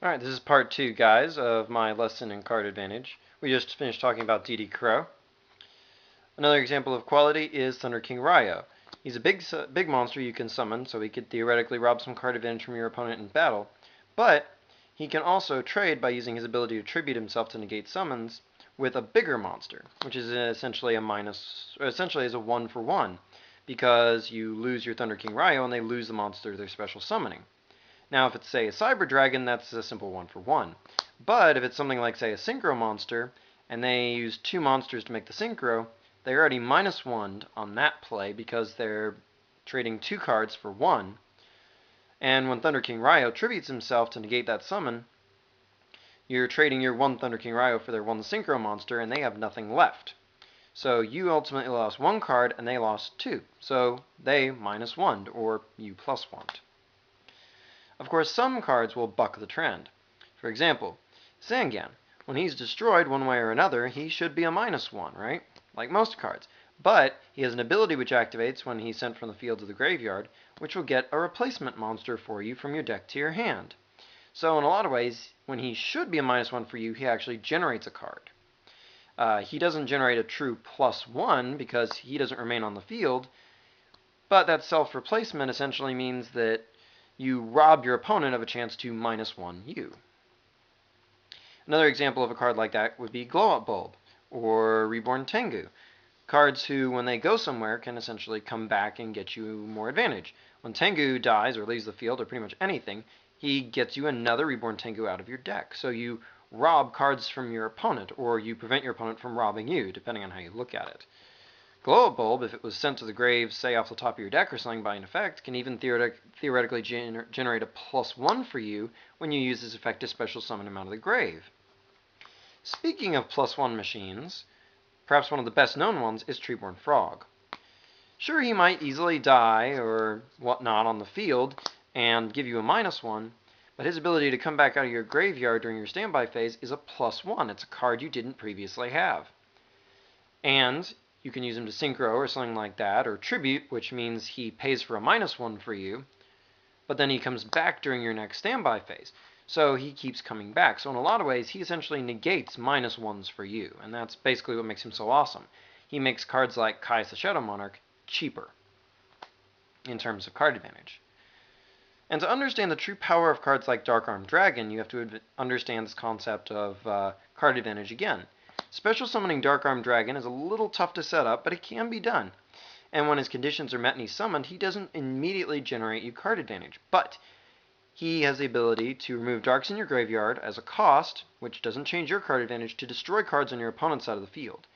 Alright, this is part 2, guys, of my lesson in card advantage. We just finished talking about DD Crow. Another example of quality is Thunder King Ryo. He's a big monster you can summon, so he could theoretically rob some card advantage from your opponent in battle, but he can also trade by using his ability to tribute himself to negate summons with a bigger monster, which is essentially is a 1-for-1, because you lose your Thunder King Ryo and they lose the monster they're special summoning. Now, if it's, say, a Cyber Dragon, that's a simple 1-for-1. But if it's something like, say, a Synchro monster, and they use 2 monsters to make the Synchro, they're already -1'd on that play because they're trading 2 cards for 1. And when Thunder King Ryo tributes himself to negate that summon, you're trading your 1 Thunder King Ryo for their 1 Synchro monster, and they have nothing left. So you ultimately lost 1 card, and they lost 2. So they -1'd, or you +1'd. Of course, some cards will buck the trend. For example, Zangan. When he's destroyed one way or another, he should be a -1, right? Like most cards. But he has an ability which activates when he's sent from the field to the graveyard, which will get a replacement monster for you from your deck to your hand. So in a lot of ways, when he should be a -1 for you, he actually generates a card. He doesn't generate a true +1 because he doesn't remain on the field, but that self-replacement essentially means that you rob your opponent of a chance to -1 you. Another example of a card like that would be Glow Up Bulb or Reborn Tengu. Cards who, when they go somewhere, can essentially come back and get you more advantage. When Tengu dies or leaves the field or pretty much anything, he gets you another Reborn Tengu out of your deck. So you rob cards from your opponent, or you prevent your opponent from robbing you, depending on how you look at it. Glow Up Bulb, if it was sent to the grave, say off the top of your deck or something by an effect, can even theoretically generate a +1 for you when you use this effect to special summon him out of the grave. Speaking of +1 machines, perhaps one of the best known ones is Treeborn Frog. Sure, he might easily die or whatnot on the field and give you a -1, but his ability to come back out of your graveyard during your standby phase is a +1. It's a card you didn't previously have. And you can use him to Synchro or something like that, or Tribute, which means he pays for a -1 for you, but then he comes back during your next standby phase. So he keeps coming back. So in a lot of ways, he essentially negates -1s for you, and that's basically what makes him so awesome. He makes cards like Caius the Shadow Monarch cheaper in terms of card advantage. And to understand the true power of cards like Dark Armed Dragon, you have to understand this concept of card advantage again. Special summoning Dark Armed Dragon is a little tough to set up, but it can be done. And when his conditions are met and he's summoned, he doesn't immediately generate you card advantage. But he has the ability to remove darks in your graveyard as a cost, which doesn't change your card advantage, to destroy cards on your opponent's side of the field.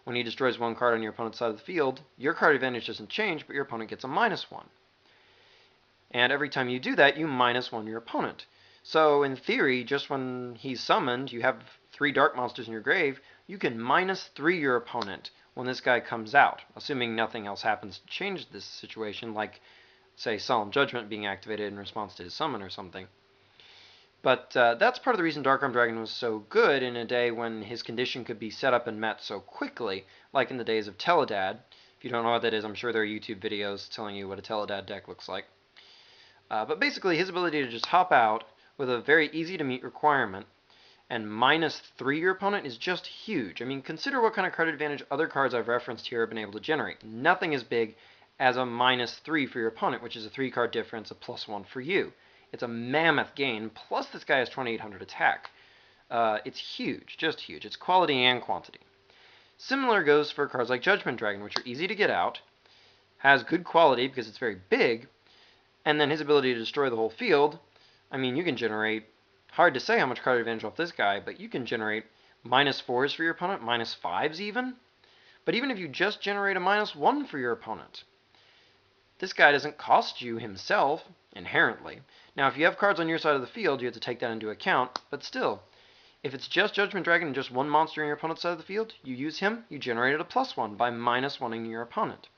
When he destroys 1 card on your opponent's side of the field, your card advantage doesn't change, but your opponent gets a -1. And every time you do that, you -1 your opponent. So in theory, just when he's summoned, you have 3 dark monsters in your grave, you can -3 your opponent when this guy comes out, assuming nothing else happens to change this situation, like, say, Solemn Judgment being activated in response to his summon or something. But that's part of the reason Dark Armed Dragon was so good in a day when his condition could be set up and met so quickly, like in the days of Teledad. If you don't know what that is, I'm sure there are YouTube videos telling you what a Teledad deck looks like. But basically, his ability to just hop out with a very easy-to-meet requirement and -3 your opponent is just huge. I mean, consider what kind of card advantage other cards I've referenced here have been able to generate. Nothing as big as a -3 for your opponent, which is a 3-card difference, a +1 for you. It's a mammoth gain, plus this guy has 2800 attack. It's huge, just huge. It's quality and quantity. Similar goes for cards like Judgment Dragon, which are easy to get out, has good quality because it's very big, and then his ability to destroy the whole field. I mean, you can generate, hard to say how much card advantage off this guy, but you can generate -4s for your opponent, -5s even. But even if you just generate a -1 for your opponent, this guy doesn't cost you himself, inherently. Now, if you have cards on your side of the field, you have to take that into account, but still, if it's just Judgment Dragon and just 1 monster on your opponent's side of the field, you use him, you generated a +1 by -1ing your opponent.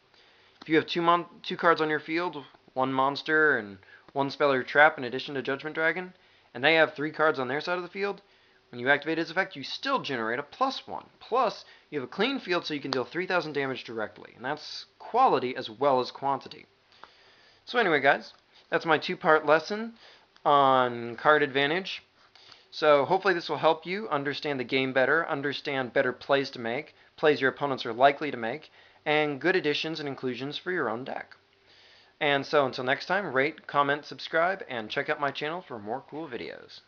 If you have 2 cards on your field, 1 monster and 1 spell or trap in addition to Judgment Dragon, and they have 3 cards on their side of the field, when you activate his effect, you still generate a +1. Plus, you have a clean field so you can deal 3000 damage directly, and that's quality as well as quantity. So anyway, guys, that's my 2-part lesson on card advantage. So hopefully this will help you understand the game better, understand better plays to make, plays your opponents are likely to make, and good additions and inclusions for your own deck. And so until next time, rate, comment, subscribe, and check out my channel for more cool videos.